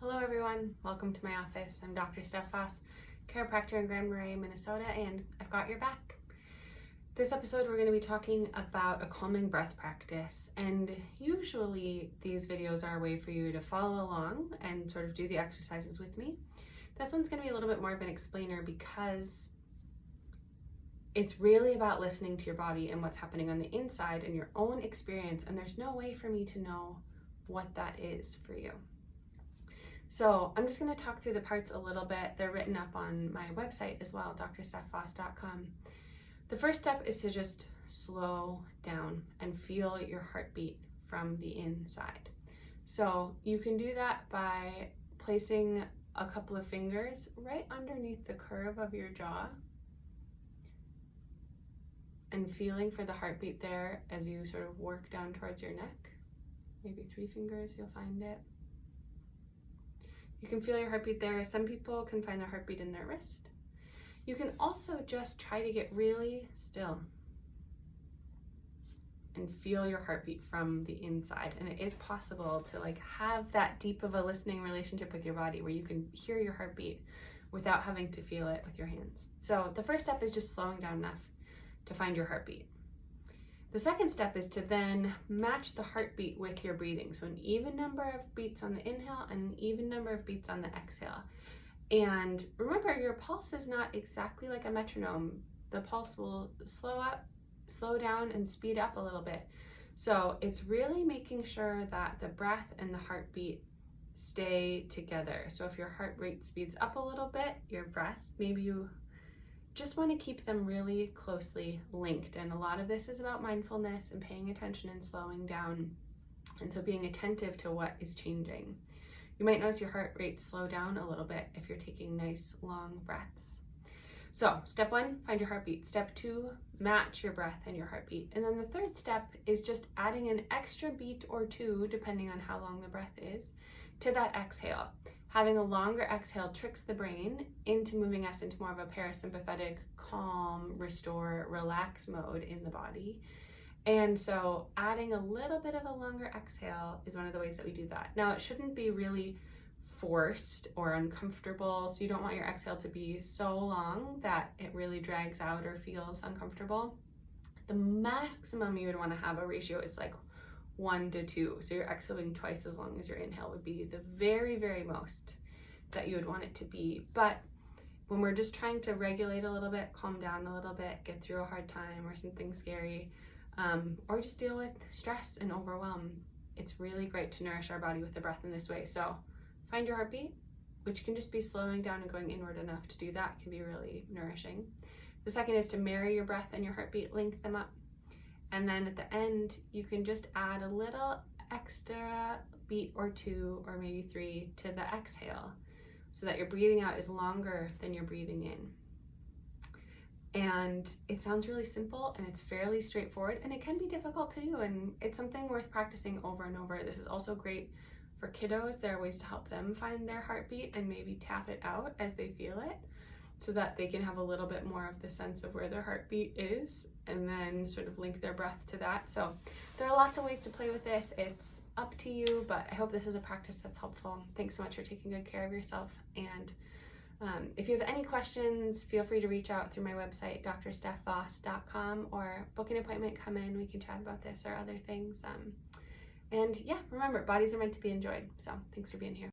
Hello everyone, welcome to my office. I'm Dr. Steph Voss, chiropractor in Grand Marais, Minnesota, and I've got your back. This episode we're going to be talking about a calming breath practice, and usually these videos are a way for you to follow along and sort of do the exercises with me. This one's going to be a little bit more of an explainer because it's really about listening to your body and what's happening on the inside and your own experience, and there's no way for me to know what that is for you. So I'm just going to talk through the parts a little bit. They're written up on my website as well, drstephvoss.com. The first step is to just slow down and feel your heartbeat from the inside. So you can do that by placing a couple of fingers right underneath the curve of your jaw and feeling for the heartbeat there as you sort of work down towards your neck. Maybe 3 fingers, you'll find it. You can feel your heartbeat there. Some people can find their heartbeat in their wrist. You can also just try to get really still and feel your heartbeat from the inside. And it is possible to have that deep of a listening relationship with your body where you can hear your heartbeat without having to feel it with your hands. So the first step is just slowing down enough to find your heartbeat. The second step is to then match the heartbeat with your breathing. So an even number of beats on the inhale and an even number of beats on the exhale. And remember, your pulse is not exactly like a metronome. The pulse will slow down and speed up a little bit. So it's really making sure that the breath and the heartbeat stay together. So if your heart rate speeds up a little bit, your breath, maybe you just want to keep them really closely linked. And a lot of this is about mindfulness and paying attention and slowing down. And so being attentive to what is changing. You might notice your heart rate slow down a little bit if you're taking nice long breaths. So step 1, find your heartbeat. Step 2, match your breath and your heartbeat. And then the third step is just adding an extra beat or 2, depending on how long the breath is, to that exhale. Having a longer exhale tricks the brain into moving us into more of a parasympathetic, calm, restore, relax mode in the body. And so adding a little bit of a longer exhale is one of the ways that we do that. Now, it shouldn't be really forced or uncomfortable. So you don't want your exhale to be so long that it really drags out or feels uncomfortable. The maximum you would want to have a ratio is 1 to 2. So your exhale being twice as long as your inhale would be the very, very most that you would want it to be. But when we're just trying to regulate a little bit, calm down a little bit, get through a hard time or something scary, or just deal with stress and overwhelm, it's really great to nourish our body with the breath in this way. So find your heartbeat, which can just be slowing down and going inward enough to do that. It can be really nourishing. The second is to marry your breath and your heartbeat, link them up. And then at the end, you can just add a little extra beat or 2 or maybe 3 to the exhale so that your breathing out is longer than your breathing in. And it sounds really simple and it's fairly straightforward, and it can be difficult to do, and it's something worth practicing over and over. This is also great for kiddos. There are ways to help them find their heartbeat and maybe tap it out as they feel it, so that they can have a little bit more of the sense of where their heartbeat is and then sort of link their breath to that. So there are lots of ways to play with this. It's up to you, but I hope this is a practice that's helpful. Thanks so much for taking good care of yourself. And if you have any questions, feel free to reach out through my website, drstephvoss.com, or book an appointment, come in, we can chat about this or other things. And yeah, remember, bodies are meant to be enjoyed. So thanks for being here.